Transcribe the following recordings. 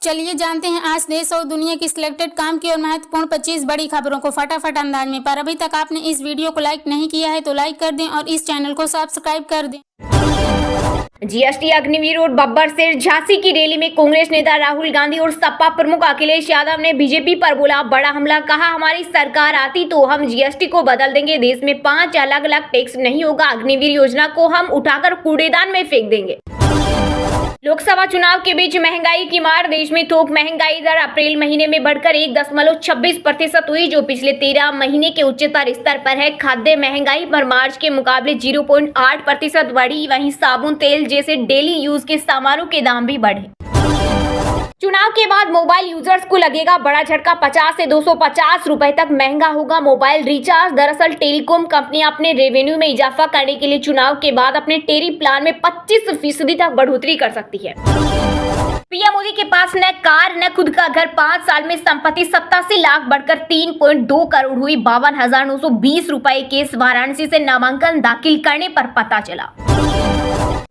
चलिए जानते हैं आज देश और दुनिया की सिलेक्टेड काम की और महत्वपूर्ण 25 बड़ी खबरों को फटाफट अंदाज में। पर अभी तक आपने इस वीडियो को लाइक नहीं किया है तो लाइक कर दें और इस चैनल को सब्सक्राइब कर दें। जीएसटी अग्निवीर रोड बब्बर से झांसी की रैली में कांग्रेस नेता राहुल गांधी और सपा प्रमुख अखिलेश यादव ने बीजेपी पर बोला बड़ा हमला। कहा हमारी सरकार आती तो हम जीएसटी को बदल देंगे। देश में 5 अलग अलग टैक्स नहीं होगा। अग्निवीर योजना को हम उठाकर कूड़ेदान में फेंक देंगे। लोकसभा चुनाव के बीच महंगाई की मार। देश में थोक महंगाई दर अप्रैल महीने में बढ़कर 1.26% हुई, जो पिछले 13 महीने के उच्चतर स्तर पर है। खाद्य महंगाई पर मार्च के मुकाबले 0.8% बढ़ी। वहीं साबुन, तेल जैसे डेली यूज के सामानों के दाम भी बढ़े। चुनाव के बाद मोबाइल यूजर्स को लगेगा बड़ा झटका। 50 से 250 रुपए तक महंगा होगा मोबाइल रिचार्ज। दरअसल टेलीकॉम कंपनियां अपने रेवेन्यू में इजाफा करने के लिए चुनाव के बाद अपने टेरी प्लान में 25% तक बढ़ोतरी कर सकती है। पीएम मोदी के पास न कार न खुद का घर। 5 साल में संपत्ति 87 लाख बढ़कर 3.2 करोड़ हुई। 52,920 रुपए केस वाराणसी से नामांकन दाखिल करने पर पता चला।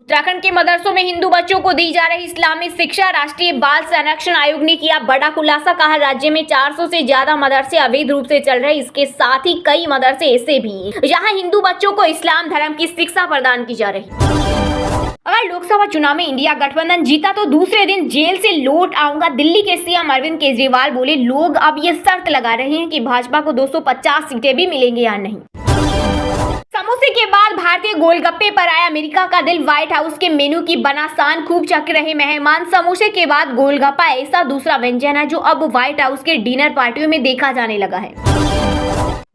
उत्तराखंड के मदरसों में हिंदू बच्चों को दी जा रही इस्लामी शिक्षा। राष्ट्रीय बाल संरक्षण आयोग ने किया बड़ा खुलासा। कहा राज्य में 400 से ज्यादा मदरसे अवैध रूप से चल रहे। इसके साथ ही कई मदरसे ऐसे भी जहां हिंदू बच्चों को इस्लाम धर्म की शिक्षा प्रदान की जा रही। अगर लोकसभा चुनाव में इंडिया गठबंधन जीता तो दूसरे दिन जेल से लौट आऊंगा। दिल्ली के सीएम अरविंद केजरीवाल बोले लोग अब ये शर्त लगा रहे हैं कि भाजपा को 250 सीटें भी मिलेंगी या नहीं। समोसे के बाद भारतीय गोलगप्पे पर आया अमेरिका का दिल। व्हाइट हाउस के मेनू की बना शान खूब चख रहे मेहमान। समोसे के बाद गोलगप्पा ऐसा दूसरा व्यंजन है जो अब व्हाइट हाउस के डिनर पार्टियों में देखा जाने लगा है।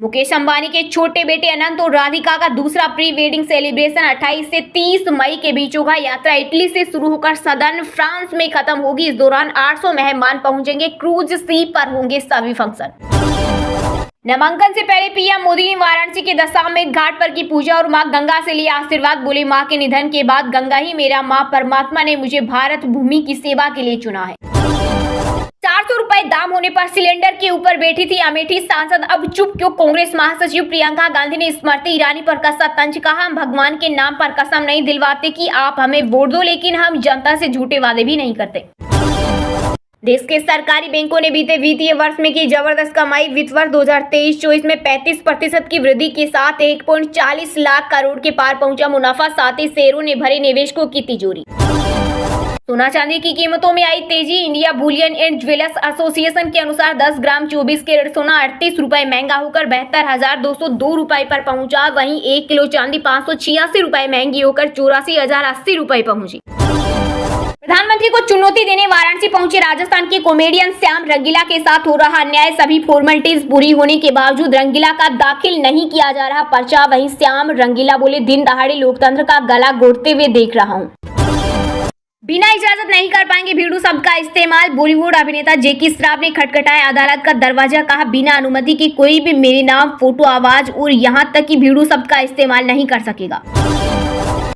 मुकेश अंबानी के छोटे बेटे अनंत और राधिका का दूसरा प्री वेडिंग सेलिब्रेशन 28 से 30 मई के बीच होगा। यात्रा इटली से शुरू होकर सदर्न फ्रांस में खत्म होगी। इस दौरान 800 मेहमान पहुंचेंगे। क्रूज सी पर होंगे सभी फंक्शन। नामांकन से पहले पीएम मोदी ने वाराणसी के दशाश्वमेध घाट पर की पूजा और मां गंगा से लिया आशीर्वाद। बोले मां के निधन के बाद गंगा ही मेरा मां, परमात्मा ने मुझे भारत भूमि की सेवा के लिए चुना है। 400 रुपए दाम होने पर सिलेंडर के ऊपर बैठी थी अमेठी सांसद, अब चुप क्यों। कांग्रेस महासचिव प्रियंका गांधी ने स्मृति ईरानी पर कसा तंज। कहा हम भगवान के नाम पर कसम नहीं दिलवाते कि आप हमें वोट दो, लेकिन हम जनता से झूठे वादे भी नहीं करते। देश के सरकारी बैंकों ने बीते वित्तीय वर्ष में की जबरदस्त कमाई। वित्त वर्ष 2023-24 में 35% की वृद्धि के साथ 1.40 लाख करोड़ के पार पहुंचा मुनाफा। साथ ही शेयरों ने भरे निवेशकों की तिजोरी। सोना चांदी की कीमतों में आई तेजी। India Boolean and jewellers association के अनुसार 10 ग्राम 24 कैरेट सोना 38 रुपए महंगा होकर 72,202 रुपए पर पहुंचा। वहीं 1 किलो चांदी 586 रुपए महंगी होकर 84,080 रुपए पहुंची। प्रधानमंत्री को चुनौती देने वाराणसी पहुंचे राजस्थान के कॉमेडियन श्याम रंगीला के साथ हो रहा अन्याय। सभी फॉर्मेलिटीज पूरी होने के बावजूद रंगीला का दाखिल नहीं किया जा रहा पर्चा। वहीं श्याम रंगीला बोले दिन दहाड़े लोकतंत्र का गला घोटते हुए देख रहा हूं। बिना इजाजत नहीं कर पाएंगे भीड़ू शब्द का इस्तेमाल। बॉलीवुड अभिनेता जैकी श्रॉफ ने खटखटाया अदालत का दरवाजा। कहा बिना अनुमति के कोई भी मेरे नाम, फोटो, आवाज और यहां तक कि भीड़ू शब्द का इस्तेमाल नहीं कर सकेगा।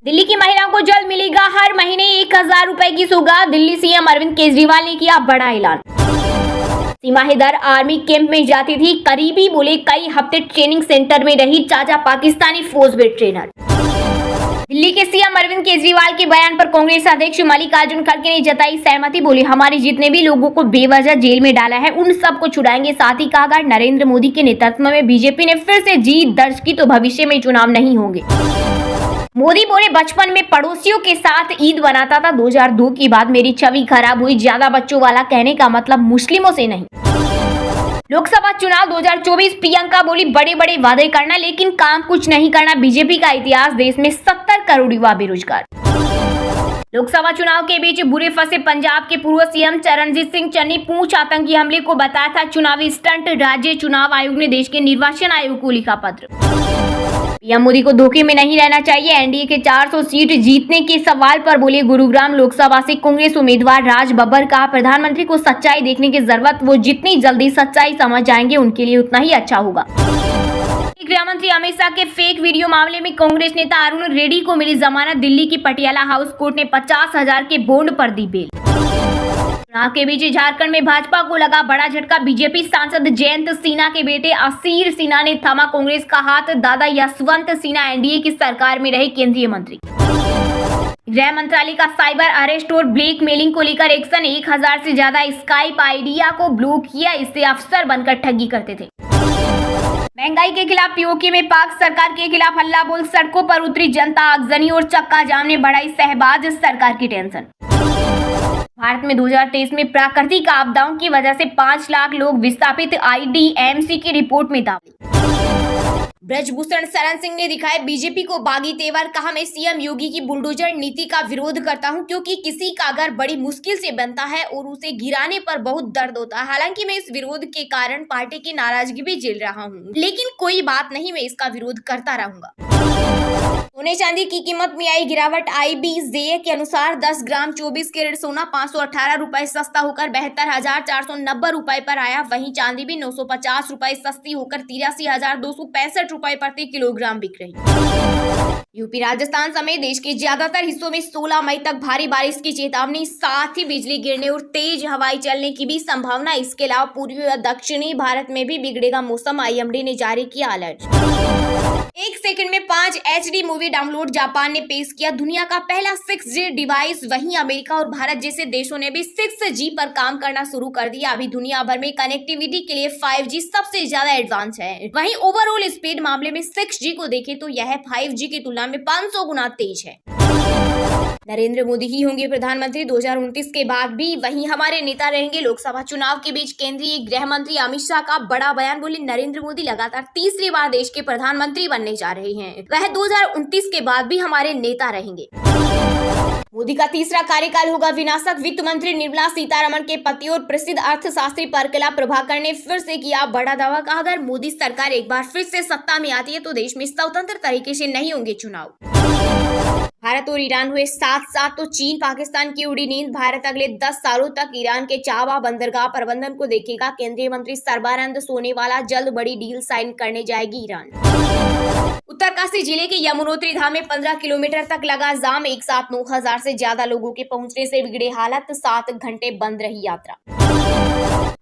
दिल्ली की महिलाओं को जल्द मिलेगा हर महीने 1000 रुपए की सौगात। दिल्ली सीएम अरविंद केजरीवाल ने किया बड़ा ऐलान। सीमा हैदर आर्मी कैंप में जाती थी करीबी, बोले कई हफ्ते ट्रेनिंग सेंटर में रही चाचा पाकिस्तानी फौज में ट्रेनर। दिल्ली के सीएम अरविंद केजरीवाल के बयान पर कांग्रेस अध्यक्ष मल्लिकार्जुन खड़गे ने जताई सहमति। बोली हमारे जितने भी लोगों को बेवजह जेल में डाला है उन सबको छुड़ाएंगे। साथ ही कहा अगर नरेंद्र मोदी के नेतृत्व में बीजेपी ने फिर से जीत दर्ज की तो भविष्य में चुनाव नहीं होंगे। मोदी बोले बचपन में पड़ोसियों के साथ ईद बनाता था। 2002 के बाद मेरी छवि खराब हुई। ज्यादा बच्चों वाला कहने का मतलब मुस्लिमों से नहीं। लोकसभा चुनाव 2024 प्रियंका बोली बड़े बड़े वादे करना लेकिन काम कुछ नहीं करना। बीजेपी का इतिहास, देश में 70 करोड़ युवा बेरोजगार। लोकसभा चुनाव के बीच बुरे फंसे पंजाब के पूर्व सीएम चरणजीत सिंह चन्नी। पूंछ आतंकी हमले को बताया था चुनावी स्टंट। राज्य चुनाव आयोग ने देश के निर्वाचन आयोग को लिखा पत्र। पीएम मोदी को धोखे में नहीं रहना चाहिए। एनडीए के 400 सीट जीतने के सवाल पर बोले गुरुग्राम लोकसभा से कांग्रेस उम्मीदवार राज बब्बर। कहा प्रधानमंत्री को सच्चाई देखने की जरूरत, वो जितनी जल्दी सच्चाई समझ जाएंगे उनके लिए उतना ही अच्छा होगा। गृह मंत्री अमित शाह के फेक वीडियो मामले में कांग्रेस नेता अरुण रेड्डी को मिली जमानत। दिल्ली की पटियाला हाउस कोर्ट ने 50,000 के बॉन्ड पर दी बेल। चुनाव के बीच झारखंड में भाजपा को लगा बड़ा झटका। बीजेपी सांसद जयंत सिन्हा के बेटे असीर सिन्हा ने थमा कांग्रेस का हाथ। दादा यशवंत सिन्हा एनडीए की सरकार में रहे केंद्रीय मंत्री। गृह मंत्रालय का साइबर अरेस्ट और ब्लैकमेलिंग को लेकर एक्शन। 1000 से ज्यादा स्काइप आइडिया को ब्लॉक किया। इससे अफसर बनकर ठगी करते थे। महंगाई के खिलाफ पीओके में पाक सरकार के खिलाफ हल्ला बोल। सड़कों पर उतरी जनता। आगजनी और चक्का जाम ने बढ़ाई शहबाज सरकार की टेंशन। भारत में 2023 में प्राकृतिक आपदाओं की वजह से 5 लाख लोग विस्थापित। IDMC की रिपोर्ट में दावे। ब्रजभूषण शरण सिंह ने दिखाए बीजेपी को बागी तेवर। कहा, मैं सीएम योगी की बुलडोजर नीति का विरोध करता हूं, क्योंकि किसी का घर बड़ी मुश्किल से बनता है और उसे गिराने पर बहुत दर्द होता है। हालांकि मैं इस विरोध के कारण पार्टी की नाराजगी भी झेल रहा हूं, लेकिन कोई बात नहीं, मैं इसका विरोध करता रहूंगा। सोने चांदी की कीमत में आई गिरावट। IBJ के अनुसार 10 ग्राम 24 कैरेट सोना 518 रुपए सस्ता होकर 72,490 रुपए पर आया। वहीं चांदी भी 950 रुपए सस्ती होकर 83,265 रुपए प्रति किलोग्राम बिक रही। यूपी, राजस्थान समेत देश के ज्यादातर हिस्सों में 16 मई तक भारी बारिश की चेतावनी। साथ ही बिजली गिरने और तेज हवाएं चलने की भी संभावना। इसके अलावा पूर्वी और दक्षिणी भारत में भी बिगड़ेगा मौसम। IMD ने जारी किया अलर्ट। 1 सेकंड में 5 HD मूवी डाउनलोड। जापान ने पेश किया दुनिया का पहला 6G डिवाइस। वहीं अमेरिका और भारत जैसे देशों ने भी 6G पर काम करना शुरू कर दिया। अभी दुनिया भर में कनेक्टिविटी के लिए 5G सबसे ज्यादा एडवांस है। वहीं ओवरऑल स्पीड मामले में 6G को देखें तो यह 5G की तुलना में 500 गुना तेज है। नरेंद्र मोदी ही होंगे प्रधानमंत्री 2029 के बाद भी। वहीं हमारे नेता रहेंगे। लोकसभा चुनाव के बीच केंद्रीय गृह मंत्री अमित शाह का बड़ा बयान। बोले, नरेंद्र मोदी लगातार तीसरी बार देश के प्रधानमंत्री बनने जा रहे हैं। वह 2029 के बाद भी हमारे नेता रहेंगे। मोदी का तीसरा कार्यकाल होगा विनाशक। वित्त मंत्री निर्मला सीतारमण के पति और प्रसिद्ध अर्थशास्त्री परकला प्रभाकर ने फिर से किया बड़ा दावा। कहा, अगर मोदी सरकार एक बार फिर से सत्ता में आती है तो देश में स्वतंत्र तरीके से नहीं होंगे चुनाव। भारत और ईरान हुए साथ तो चीन पाकिस्तान की उड़ी नींद। भारत अगले 10 सालों तक ईरान के चाबा बंदरगाह प्रबंधन को देखेगा। केंद्रीय मंत्री सर्बानंद सोनेवाला जल्द बड़ी डील साइन करने जाएगी ईरान। उत्तरकाशी जिले के यमुनोत्री धाम में 15 किलोमीटर तक लगा जाम। एक साथ 9,000 से ज्यादा लोगों के पहुंचने से बिगड़े हालत। 7 घंटे बंद रही यात्रा।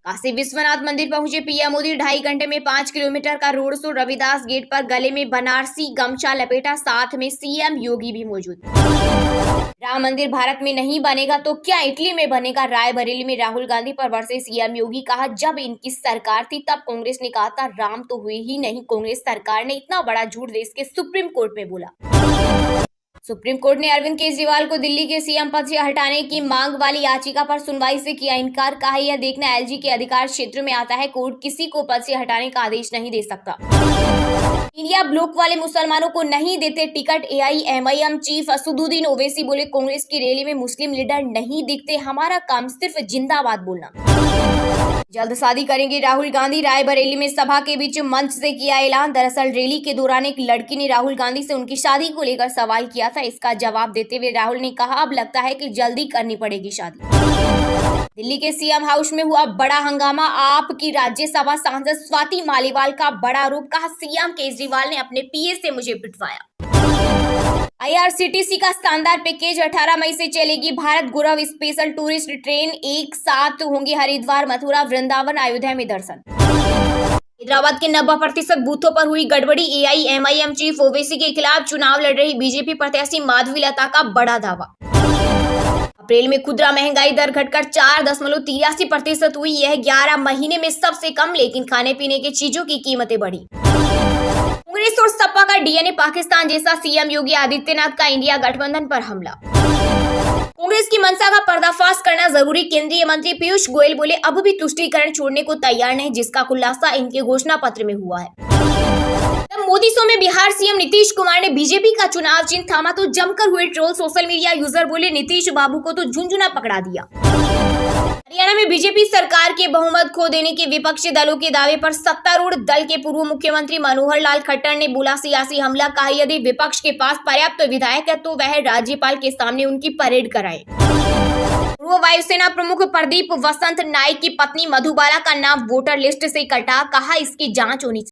काशी विश्वनाथ मंदिर पहुंचे पीएम मोदी। 2.5 घंटे में 5 किलोमीटर का रोड शो। रविदास गेट पर गले में बनारसी गमछा लपेटा। साथ में सीएम योगी भी मौजूद। राम मंदिर भारत में नहीं बनेगा तो क्या इटली में बनेगा। रायबरेली में राहुल गांधी पर बरसे सीएम योगी। कहा, जब इनकी सरकार थी तब कांग्रेस ने कहा था राम तो हुए ही नहीं। कांग्रेस सरकार ने इतना बड़ा झूठ देश के सुप्रीम कोर्ट में बोला। सुप्रीम कोर्ट ने अरविंद केजरीवाल को दिल्ली के सीएम पद से हटाने की मांग वाली याचिका पर सुनवाई से किया इनकार। कहा, यह देखना LG के अधिकार क्षेत्र में आता है। कोर्ट किसी को पद से हटाने का आदेश नहीं दे सकता। इंडिया ब्लॉक वाले मुसलमानों को नहीं देते ticket. AIMIM chief Asaduddin Owaisi बोले, कांग्रेस की रैली में मुस्लिम लीडर नहीं दिखते। हमारा काम सिर्फ जिंदाबाद बोलना। जल्द शादी करेंगे राहुल गांधी। रायबरेली में सभा के बीच मंच से किया ऐलान। दरअसल रैली के दौरान एक लड़की ने राहुल गांधी से उनकी शादी को लेकर सवाल किया था। इसका जवाब देते हुए राहुल ने कहा, अब लगता है कि जल्दी करनी पड़ेगी शादी। दिल्ली के सीएम हाउस में हुआ बड़ा हंगामा। आपकी राज्यसभा सांसद स्वाति मालीवाल का बड़ा आरोप। कहा, सीएम केजरीवाल ने अपने PA से मुझे पिटवाया। IRCTC का शानदार पैकेज। 18 मई से चलेगी भारत गौरव स्पेशल टूरिस्ट ट्रेन। एक साथ होंगे हरिद्वार, मथुरा, वृंदावन, अयोध्या में दर्शन। हैदराबाद के 90% बूथों पर हुई गड़बड़ी। AIMIM चीफ ओवैसी के खिलाफ चुनाव लड़ रही बीजेपी प्रत्याशी माधवी लता का बड़ा दावा। अप्रैल में खुदरा महंगाई दर घटकर 4.83% हुई। यह 11 महीने में सबसे कम। लेकिन खाने पीने की चीजों की कीमतें बढ़ी। कांग्रेस और सपा का DNA पाकिस्तान जैसा। सीएम योगी आदित्यनाथ का इंडिया गठबंधन पर हमला। कांग्रेस की मंशा का पर्दाफाश करना जरूरी। केंद्रीय मंत्री पीयूष गोयल बोले, अब भी तुष्टीकरण छोड़ने को तैयार नहीं, जिसका खुलासा इनके घोषणा पत्र में हुआ है। मोदी शो में बिहार सीएम नीतीश कुमार ने बीजेपी का चुनाव चिन्ह थामा तो जमकर हुए ट्रोल। सोशल मीडिया यूजर बोले, नीतीश बाबू को तो झुनझुना पकड़ा दिया। हरियाणा में बीजेपी सरकार के बहुमत खो देने के विपक्षी दलों के दावे पर सत्तारूढ़ दल के पूर्व मुख्यमंत्री मनोहर लाल खट्टर ने बोला, सियासी हमला। कहा, यदि विपक्ष के पास पर्याप्त विधायक है तो वह राज्यपाल के सामने उनकी परेड कराए। पूर्व वायुसेना प्रमुख प्रदीप वसंत नाइक की पत्नी मधुबाला का नाम वोटर लिस्ट से कटा। कहा, इसकी जांच होनी चाहिए।